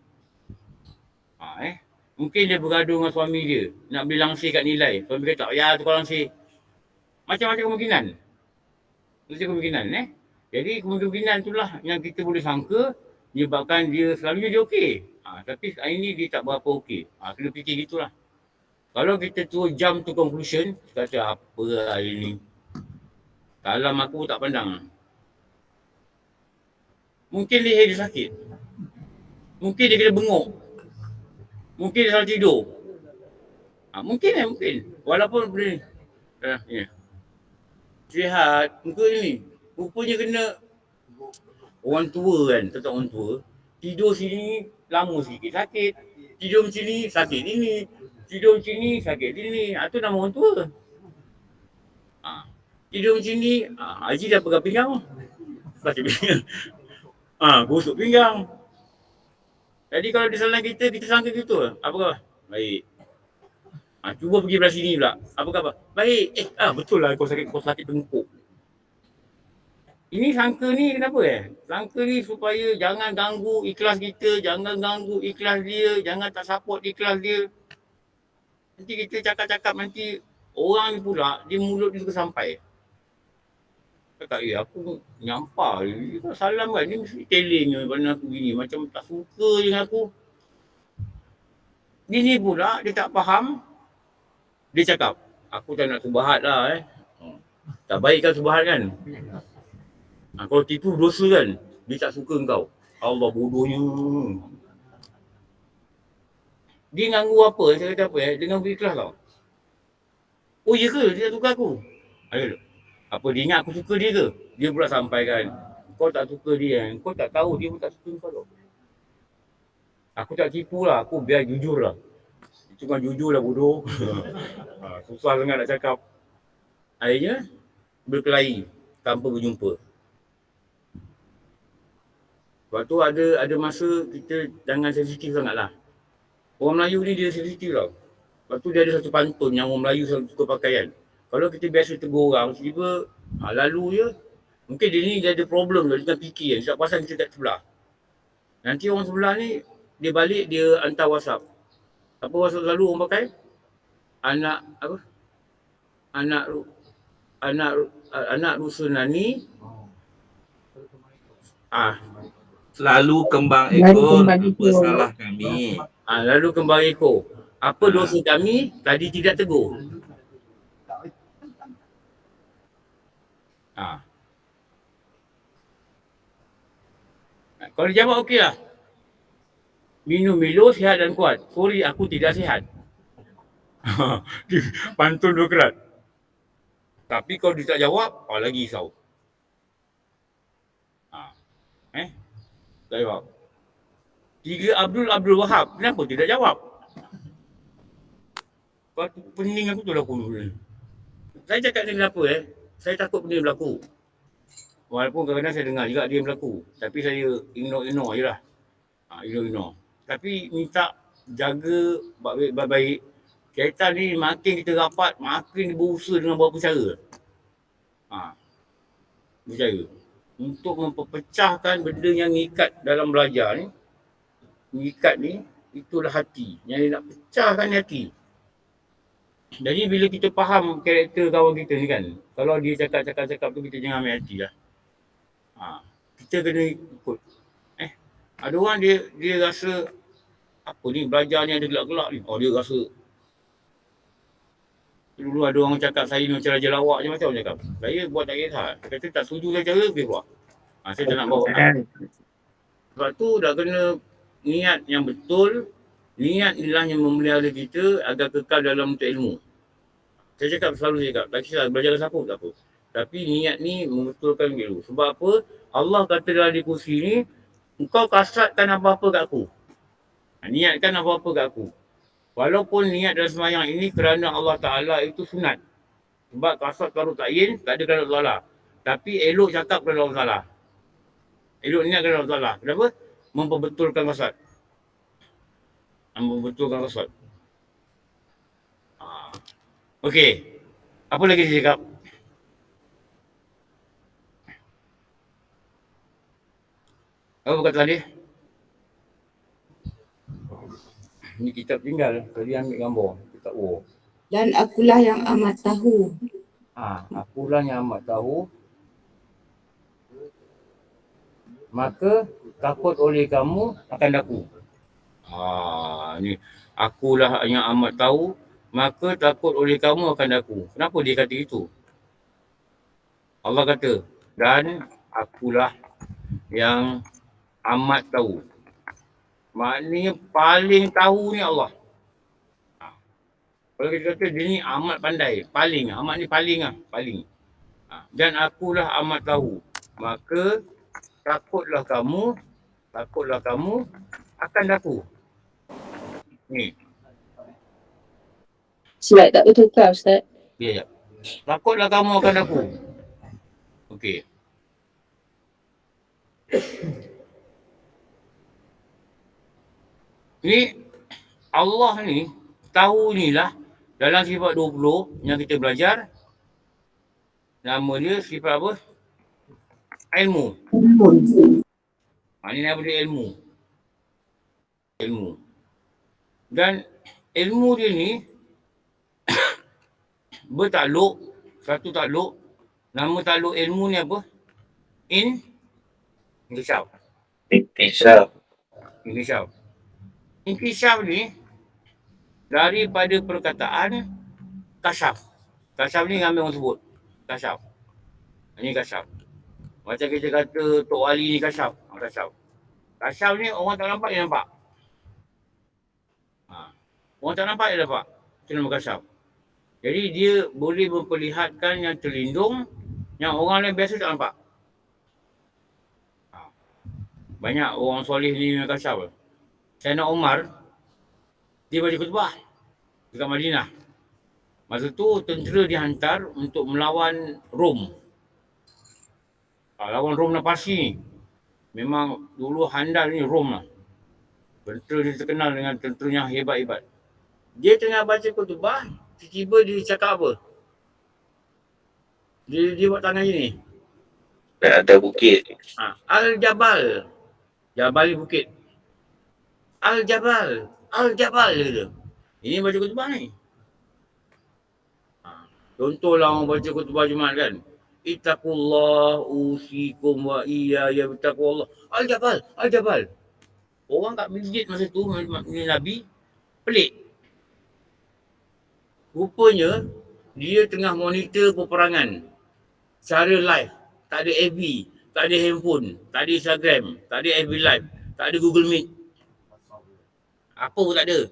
Mungkin dia bergaduh dengan suami dia. Nak beli langsir kat nilai. Suami kata, ya tukar langsir. Macam-macam kemungkinan. Jadi kemungkinan itulah yang kita boleh sangka menyebabkan dia selalunya dia okey. Tapi hari ni dia tak berapa okey. Kena fikir gitulah. Kalau kita tu jump to conclusion, kata apa hari ni. Kalam aku tak pandang. Mungkin leher dia sakit. Mungkin dia kena bengok. Mungkin dia salah tidur. Mungkin. Walaupun boleh. Sihat. Muka ni. Rupanya kena orang tua kan. Tetap orang tua. Tidur sini lama sikit sakit. Tidur macam ni sakit ini. Tidur macam ni sakit ini. Itu nama orang tua. Tidur macam ni. Haji dah pegang pinggang. Sakit pinggang. Gosok pinggang. Jadi kalau dia salah kita sangka gitu. Apa khabar? Baik. Cuba pergi belah sini pula. Apa khabar? Baik. Betul lah kau sakit tengkuk. Ini sangka ni kenapa Sangka ni supaya jangan ganggu ikhlas kita, jangan ganggu ikhlas dia, jangan tak support ikhlas dia. Nanti kita cakap-cakap nanti orang ni pula, dia mulut dia suka sampai. Cakap, aku nyampah. Dia salam kan, dia mesti telingnya pada aku gini. Macam tak suka je dengan aku. Dia ni pula, dia tak faham. Dia cakap, aku tak nak subahat lah Tak baik kan subahat kan? Kalau tipu dosa kan? Dia tak suka kau. Allah bodohnya. Dia ganggu apa? Saya kata apa Dia ganggu ikhlas tau. Oh ya ke? Dia tak suka aku? Ayo, apa dia ingat aku suka dia ke? Dia pula sampaikan, kau tak suka dia kan? Kau tak tahu dia pun tak suka kau tau. Aku tak tipu lah. Aku biar jujur lah. Cuma jujur lah bodoh. Susah sangat nak cakap. Akhirnya, berkelahi tanpa berjumpa. Lepas tu ada masa kita jangan sensitif sangat lah. Orang Melayu ni dia sensitif tau. Lepas tu dia ada satu pantun yang orang Melayu selalu suka pakai kan. Kalau kita biasa tegur orang, tiba-tiba lalu je. Mungkin dia ni dia ada problem lah, dia tengah fikir kan. Sebab pasal kita kat sebelah. Nanti orang sebelah ni, dia balik, dia hantar WhatsApp. Apa WhatsApp selalu orang pakai? Anak, apa? Anak Rusunani. Lalu kembang Lalu ekor, kembang apa ekor. salah kami? Lalu kembang ekor. Apa dosa kami tadi tidak tegur? Kalau dia jawab okey lah. Minum Milo sihat dan kuat. Sorry, aku tidak sihat. Pantun dua kerat. Tapi kalau dia tak jawab, lagi risau. Tak jawab. 3 Abdul Wahab, kenapa tidak jawab? Pening aku tu lah aku. Saya cakap ni kenapa saya takut benda berlaku. Walaupun kadang-kadang saya dengar juga dia berlaku. Tapi saya ignore je lah. Ignore. Tapi minta jaga baik-baik. Syaitan ni makin kita rapat, makin berusaha dengan beberapa cara. Bercara. Untuk memperpecahkan benda yang ngikat dalam belajar ni. Ngikat ni, itulah hati. Yang dia nak pecahkan hati. Jadi bila kita faham karakter kawan kita ni kan. Kalau dia cakap tu kita jangan ambil hati lah. Kita kena ikut. Ada orang dia rasa apa ni belajar ni ada gelak-gelak ni. Dia rasa dulu ada orang cakap saya ni macam raja lawak je macam orang cakap. Saya buat tak kisah. Dia kata tak setuju saya cara dia buat. Saya tak nak bawa. Sebab tu dah kena niat yang betul. Niat inilah yang memelihara kita agar kekal dalam untuk ilmu. Saya selalu cakap, tak kisah belajar siapa tak apa. Tapi niat ni membetulkan dulu. Sebab apa? Allah kata dalam di kursi ni, engkau kasratkan apa-apa kat aku. Niatkan apa-apa kat aku. Walaupun niat dalam sembahyang ini kerana Allah Ta'ala itu sunat. Sebab kasrat kalau ta'yin, tak ada kerana Allah Ta'ala. Tapi elok cakap kerana Allah Ta'ala. Elok niat kerana Allah Ta'ala. Kenapa? Memperbetulkan kasrat. Memperbetulkan kasrat. Okey. Apa lagi saya cakap? Apa kata dia? Ni kitab tinggal. Tadi ambil gambar. Kitab war. Dan akulah yang amat tahu. Akulah yang amat tahu. Maka takut oleh kamu akan daku. Ni. Akulah yang amat tahu. Maka takut oleh kamu akan daku. Kenapa dia kata itu? Allah kata, dan akulah yang amat tahu. Maknanya paling tahu ni Allah. Kalau kita kata dia ni amat pandai. Paling. Amat ni paling lah. Paling. Dan akulah amat tahu. Maka takutlah kamu akan daku. Ni. Slide tak bertukar Ustaz. Ya. Takutlah kamu akan daku. Okey. Ni Allah ni tahu ni lah dalam sifat 20 yang kita belajar. Nama dia sifat apa? Ilmu. Ini nama dia ilmu. Dan ilmu dia ni bertakluk, satu takluk. Nama takluk ilmu ni apa? Inkishaf. Inkishaf ni daripada perkataan kasyaf. Kasyaf ni ramai orang sebut. Kasyaf. Ini kasyaf. Macam kita kata Tok Wali ni kasyaf. Kasyaf. Kasyaf ni orang tak nampak, dia nampak. Orang tak nampak, dia nampak. Itu nama kasyaf. Jadi dia boleh memperlihatkan yang terlindung yang orang lain biasa tak nampak. Banyak orang soleh ni memang kasyaf. Sayyidina Umar, dia baca khutbah dekat Madinah. Masa tu tentera dihantar untuk melawan Rom. Lawan Rom Napasi ni. Memang dulu handal ni Rom lah. Tentera dia terkenal dengan tenteranya hebat-hebat. Dia tengah baca khutbah, tiba-tiba dia cakap apa? Dia buat tangan gini. Ada bukit. Al-Jabal. Jabal ni bukit. Al-Jabal. Al-Jabal dia kata. Ini baca khutbah ni. Contohlah orang baca khutbah Jumaat kan. Ittaqullah usikum wa iyaya bittaqullah. Al-Jabal. Al-Jabal. Orang kat masjid masa tu, Nabi, pelik. Rupanya, dia tengah monitor peperangan. Secara live. Tak ada FB, tak ada handphone, tak ada Instagram, tak ada FB Live, tak ada Google Meet. Apa pun tak ada.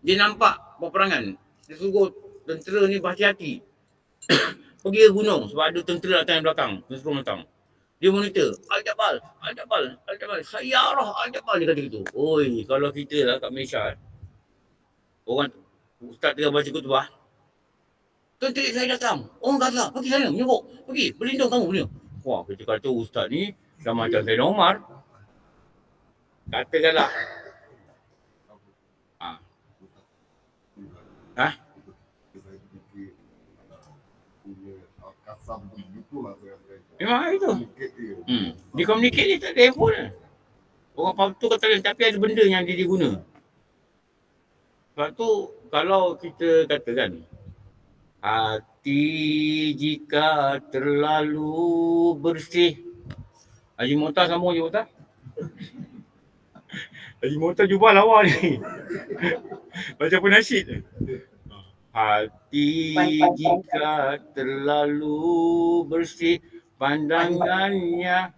Dia nampak peperangan. Dia suruh tentera ni berhati-hati. Pergi ke gunung sebab ada tentera datang belakang. Tentera datang. Dia monitor. Al-Jabal, Al-Jabal, Al-Jabal. Sayyarah Al-Jabal, dia kata gitu. Oi, kalau kita lah kat Malaysia, orang ustaz tengah baca khutbah, tentera saya datang. Orang Gaza, pergi sana, menyebuk. Pergi, berlindung kamu, berlindung. Wah, kita kata ustaz ni dah macam Sayyidina Umar. Katakanlah. Memang itu. Dia communicate dia tak ada handphone lah. Orang patut kata lain, tapi ada benda yang dia guna. Sebab tu kalau kita katakan hati jika terlalu bersih. Haji Muhtar sama Haji Muhtar? Haji Muhtar jumpa lawa ni. Macam penasyid. Hati jika terlalu bersih, pandangannya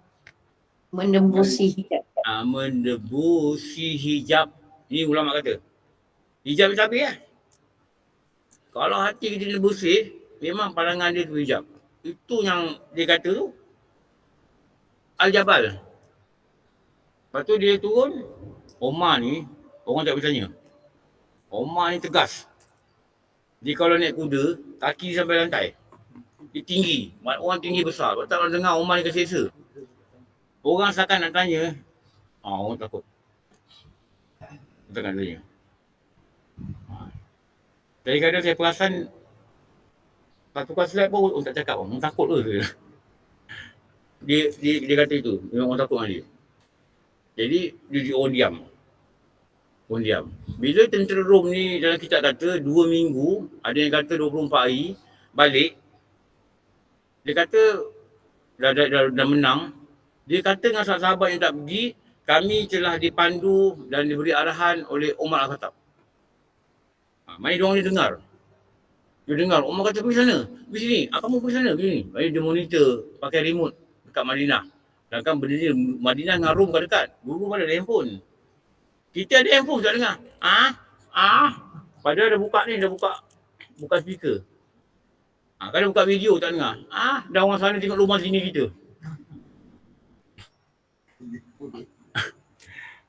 Menembusi hijab. Menembusi hijab. Ini ulama kata. Hijab itu habis lah. Kalau hati kita ni bersih, memang pandangan dia tu hijab. Itu yang dia kata tu. Al-Jabal. Lepas tu dia turun. Omar ni, orang tak bertanya. Omar ni tegas. Dia kalau naik kuda, kaki sampai lantai. Dia tinggi. Orang tinggi besar. Lepas tak dengar Omar ni keseksa. Orang seakan nak tanya. Orang takut. Takkan tanya. Jadi kadang saya perasan tak tukar slide pun orang tak cakap. Orang takut ke? Dia kata itu. Memang orang takut dengan dia. Jadi dia orang diam. Orang diam. Bila tentera Rom ni dalam kitab kata 2 minggu, ada yang kata 24 hari, balik. Dia kata dah menang. Dia kata dengan sahabat yang tak pergi, kami telah dipandu dan diberi arahan oleh Umar Al-Khattab. Maksudnya dia orang ni dengar. Dia dengar, Umar kata pergi sana, pergi sini, kamu pergi sana, pergi sini. Maksudnya dia monitor pakai remote dekat Madinah. Dan kan benda ni, Madinah dengan Rom kan dekat. Dulu mana ada handphone. Kita ada handphone tak dengar. Padahal dah buka ni, dah buka speaker. Kalau buka video tak dengar. Dah orang sana tengok rumah sini kita.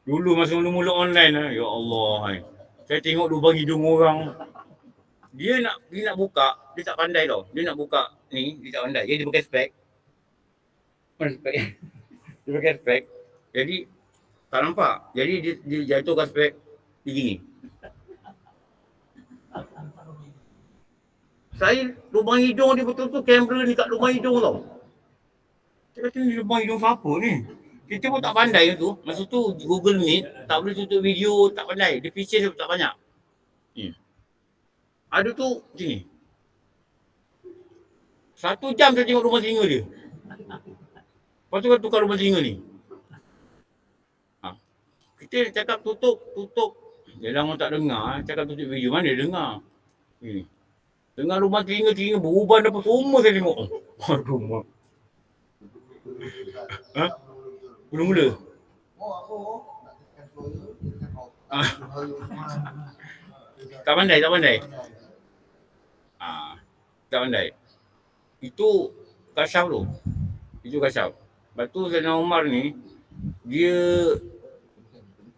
Dulu masa mula-mula online lah, ya Allah. Saya tengok lubang hidung orang. Dia nak buka, dia tak pandai tau. Dia nak buka ni, dia tak pandai. Dia pakai spek. Dia pakai spek. Jadi tak nampak. Jadi dia jatuhkan spek dia gini. Saya lubang hidung dia betul-betul kamera ni kat lubang hidung tau. Saya kata ni lubang hidung siapa ni? Kita pun tak pandai tu. Masa tu Google Meet tak boleh tutup video, tak pandai. Dia feature tak banyak. Ada tu sini. 1 jam saya tengok rumah telinga dia. Lepas tu kan tukar rumah telinga ni. Kita cakap tutup Yelah orang tak dengar, cakap tutup video, mana dia dengar? Ni. Dengar rumah telinga beruban apa semua saya tengok. Aduh, mak. Ha? Mula-mula? Ah. Tak pandai. Tak pandai. Itu kasyaf tu. Lepas tu Sayyidina Umar ni, dia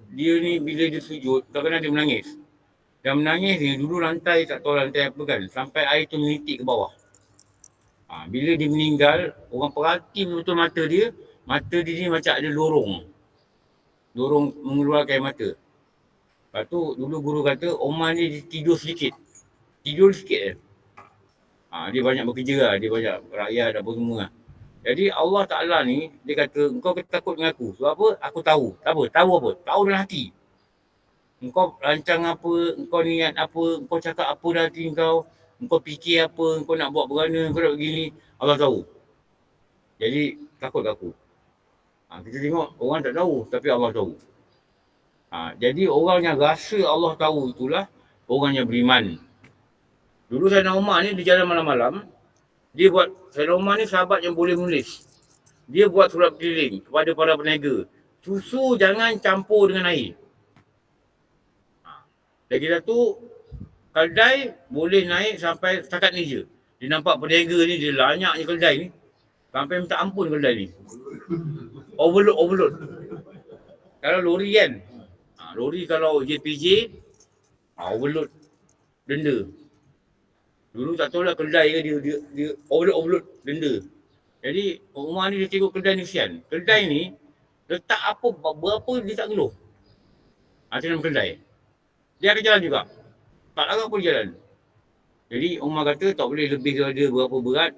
ni bila dia sujud, kadang-kadang dia menangis. Dan menangis ni, dulu lantai tak tahu lantai apa kan, sampai air tu menitik ke bawah. Bila dia meninggal, orang perhati betul mata dia ni macam ada lorong mengeluarkan air mata. Lepas tu dulu guru kata Omar ni tidur sikit je. Dia banyak bekerja lah, dia banyak rakyat apa semua lah. Jadi Allah Ta'ala ni, dia kata, engkau takut dengan aku. Sebab apa? Aku tahu. Tahu apa? Tahu dalam hati. Engkau rancang apa, engkau niat apa, engkau cakap apa dalam hati engkau fikir apa, engkau nak buat berana, engkau nak begini. Allah tahu. Jadi, takut aku. Kita tengok orang tak tahu, tapi Allah tahu. Jadi, orang yang rasa Allah tahu itulah orang yang beriman. Dulu Sayyidina Umar ni, dia jalan malam-malam, Sayyidina Umar ni sahabat yang boleh menulis. Dia buat surat keliling kepada para peniaga. Susu jangan campur dengan air. Lagi satu, keldai boleh naik sampai setakat ni je. Dia nampak peniaga ni, dia lanyaknya keldai ni. Sampai minta ampun keldai ni. Overload. Kalau lori kan, lori kalau JPJ, overload, denda. Dulu tak tahu lah keldai ke dia overload denda. Jadi Umar ni dia tengok keldai ni kesian. Keldai ni letak apa berapa dia tak ngeluh. Itu nama keldai. Dia akan jalan juga. Tak larang pun jalan. Jadi Umar kata tak boleh lebih daripada berapa berat,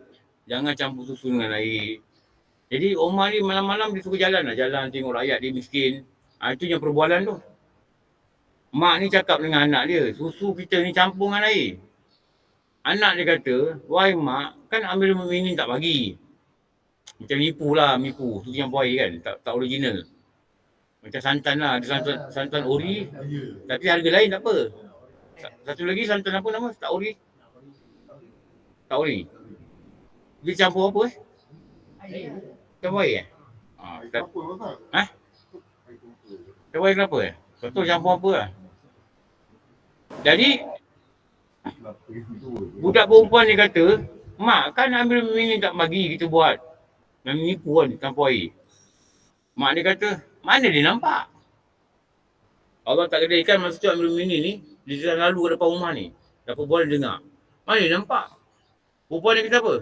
jangan campur susu dengan air. Jadi Umar ni malam-malam dia suka jalan tengok rakyat dia miskin. Itu yang perbualan tu. Mak ni cakap dengan anak dia, susu kita ni campur dengan air. Anak dia kata, wahai mak, kan ambil memini tak bagi. Macam mipu. Susu campur air kan, tak original. Macam santan lah, ada santan ori, tapi harga lain tak apa. Satu lagi santan apa nama? Tak ori. Dia campur apa Campur air Campur air kenapa Tak tahu campur apa lah. Jadi budak perempuan ni kata, mak kan ambil minum tak bagi kita buat. Menipu kan campur air. Mak dia kata, mana dia nampak? Allah tak kena ikan masa tu ambil minum ni, dia dah lalu kat depan rumah ni. Dapat bola dengar. Mana dia nampak? Perempuan ni kata apa?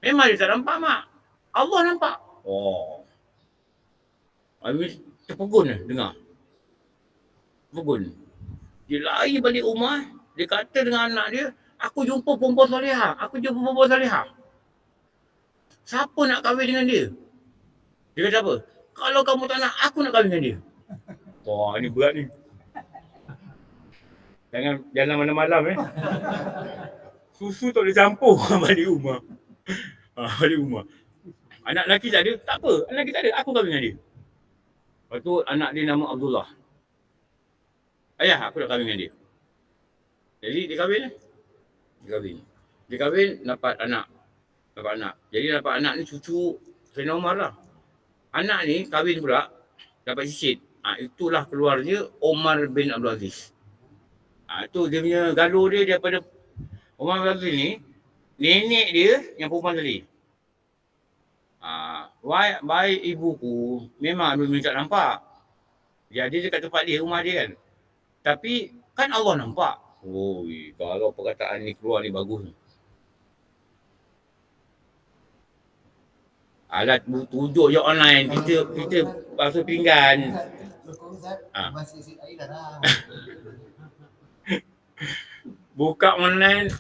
Memang dia tak nampak mak. Allah nampak. Habis terpegun dengar. Terpegun. Dia lari balik rumah. Dia kata dengan anak dia, aku jumpa perempuan salihah. Siapa nak kahwin dengan dia? Dia kata apa? Kalau kamu tak nak, aku nak kahwin dengan dia. Ini berat ni. Jangan jalan malam-malam Susu tak boleh campur balik rumah. Anak lelaki tak ada? Tak apa. Anak lelaki tak ada. Aku kahwin dengan dia. Lepas tu anak dia nama Abdullah. Ayah, aku nak kahwin dengan dia. Jadi dia kahwin. Dia kahwin dapat anak. Jadi dapat anak ni cucu Sayyidina Umar lah. Anak ni kahwin pula dapat cicit. Itulah keluarnya Umar bin Abdul Aziz. Itu dia punya galuh dia daripada Umar bin Abdul Aziz ni. Nenek dia yang perempuan tadi. Baik ibuku memang belum tak nampak. Jadi dia kat tempat dia, rumah dia kan. Tapi kan Allah nampak. Kalau perkataan ni keluar ni bagus. Alat tunjuk je online, kita basuh pinggan. Buka online,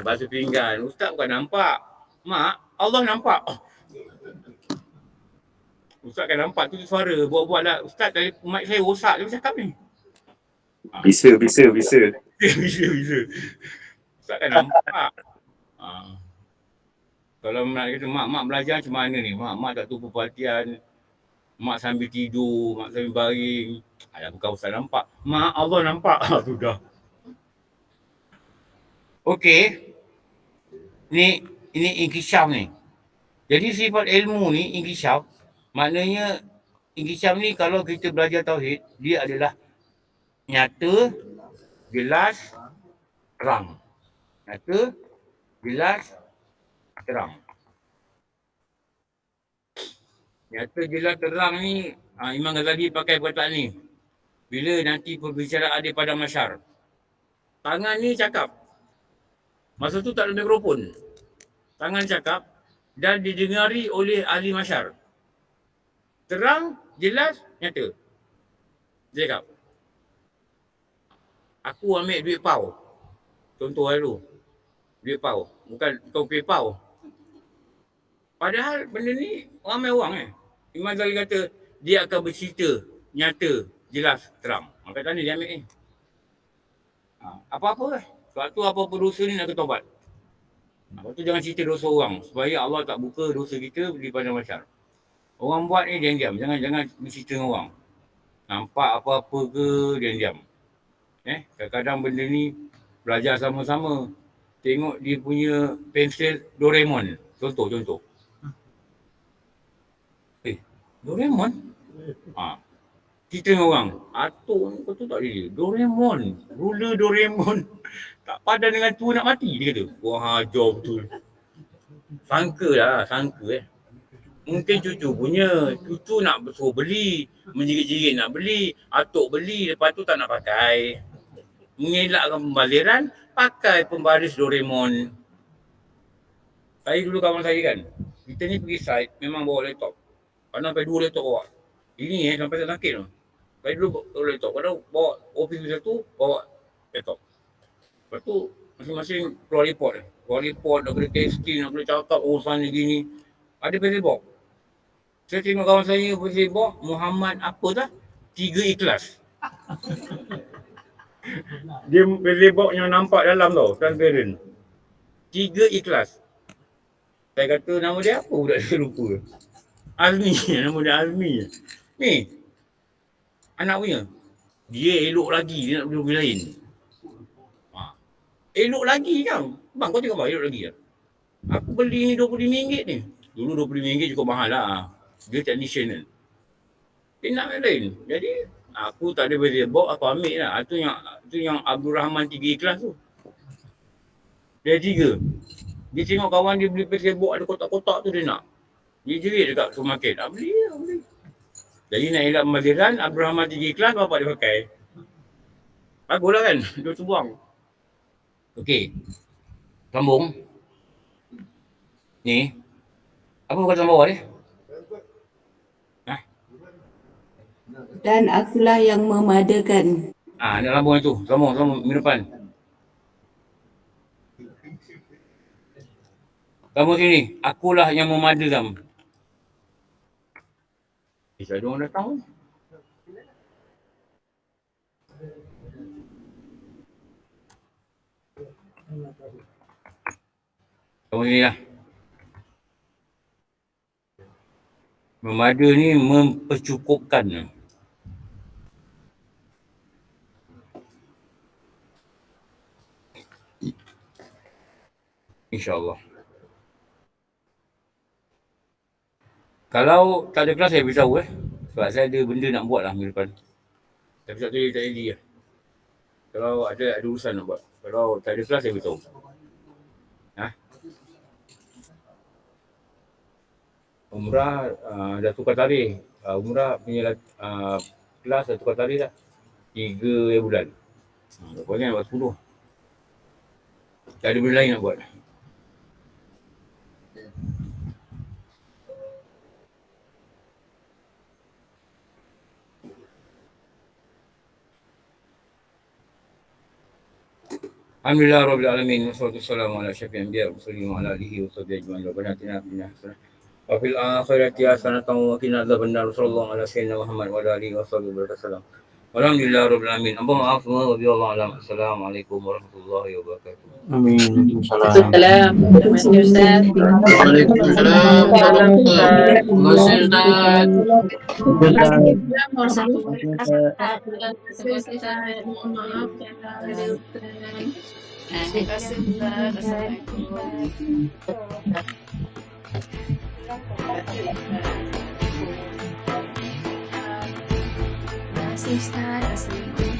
basuh pinggan. Ustaz bukan nampak. Mak, Allah nampak. Ustaz kan nampak tu suara, buat-buat lah. Ustaz dari mic saya rosak, dia cakap ni. Bisa. Bisa. Ustaz kan nampak. Kalau nak kata mak belajar macam mana ni? Mak tak tahu perhatian. Mak sambil tidur, mak sambil baring. Alah bukan ustaz nampak. Mak Allah nampak. Sudah. Okey. Ini inkishaf ni. Jadi sifat ilmu ni inkishaf. Maknanya inkishaf ni kalau kita belajar tauhid, dia adalah nyata, jelas, terang. Nyata, jelas, terang. Nyata, jelas, terang ni Imam Ghazali pakai perkataan ni. Bila nanti perbicaraan dia pada masyar. Tangan ni cakap. Masa tu tak ada mikrofon. Tangan cakap dan didengari oleh ahli masyar. Terang, jelas, nyata. Dia cakap, aku ambil duit pau. Contoh dulu. Duit pau. Bukan kau pay pau. Padahal benda ni ramai orang Imam Ghazali kata dia akan bercerita nyata, jelas, terang. Maka tanya dia ambil ni. Apa-apa lah. Sebab tu apa-apa dosa ni nak ketobat. Lepas tu jangan cerita dosa orang. Supaya Allah tak buka dosa kita di padang mahsyar. Orang buat ni diam-diam. Jangan bercerita dengan orang. Nampak apa-apa ke diam-diam. Kadang-kadang benda ni belajar sama-sama. Tengok dia punya pensel Doraemon. Contoh. Doraemon? Cerita dengan orang. Atuk ni kau tu tak dia. Doraemon. Ruler Doraemon. Tak padan dengan tua nak mati dia kata. Wah ajar betul. Sangka. Mungkin cucu punya. Cucu nak suruh beli. Menjerit-jerit nak beli. Atuk beli. Lepas tu tak nak pakai. Mengelakkan pembaliran. Pakai pembaris Doraemon. Saya dulu kawan saya kan. Kita ni pergi site memang bawa laptop. Kadang sampai 2 laptop bawa. Ini sampai tak sakit tu. Saya dulu bawa laptop. Kadang bawa OPP satu, bawa laptop. Lepas tu masing-masing keluar report. Nak kena testing, nak kena cakap urusan ni gini. Ada Facebook. Saya tengok kawan saya Facebook, Muhammad apa dah? 3 ikhlas. Dia Facebook yang nampak dalam tau, transparent. 3 ikhlas. Saya kata nama dia apa budak saya lupa. Azmi, nama dia Azmi. Ni, anak punya. Dia elok lagi, dia nak beli mobil lain. Elok lagi kan? Bang kau tengok bang, elok lagi kan? Aku beli ni RM25 ni. Dulu RM25 cukup mahal lah. Dia technician kan. Dia nak yang lain. Jadi, aku tak ada beza box, aku ambil lah. Itu yang Abdul Rahman 3 ikhlas tu. Dia 3. Dia tengok kawan dia beli Facebook ada kotak-kotak tu dia nak. Dia jerit dekat supermarket. Beli. Jadi nak elak pembaliran, Abdul Rahman 3 ikhlas, bapak dia pakai. Baguslah kan? Dia terbuang. Okey. Sambung. Ni. Apa perkataan bawah ni? Dan akulah yang memadakan. Nak sambung itu. Sambung minggu depan. Sambung sini. Akulah yang memadakan. Ada orang datang. Sambung sini lah. Memada ni mempercukupkan. InsyaAllah. Kalau tak ada kelas saya beritahu sebab saya ada benda nak buat lah minggu depan. Tapi tak jadi lah. Kalau ada urusan nak buat. Kalau tak ada kelas saya beritahu. Umrah dah tukar tarikh. Umrah punya kelas dah tukar tarikh dah. 3 bulan. Pokoknya nak buat 10. Tak ada benda lain nak buat. Alhamdulillah Rabbil Alamin. Wassalatu wassalamu ala asyrafil anbiya wa sallim ala alihi wa sahbihi ajma'in. Rabbana atina fid dunya hasanah wa fil akhirati hasanah wa qina adzabannar. Sallallahu ala sayyidina Muhammad wa ala alihi wa sahbihi wasallam. Alhamdulillah Rabbil Alamin. Abang maaf semua. Wabillahi Assalamualaikum warahmatullahi wabarakatuh. Amin. Waalaikumsalam. Waalaikumsalam. Terima kasih Ustaz. Waalaikumsalam. Terima kasih Ustaz. Terima kasih Ustaz. Assalamualaikum. Terima kasih Ustaz. Assalamualaikum.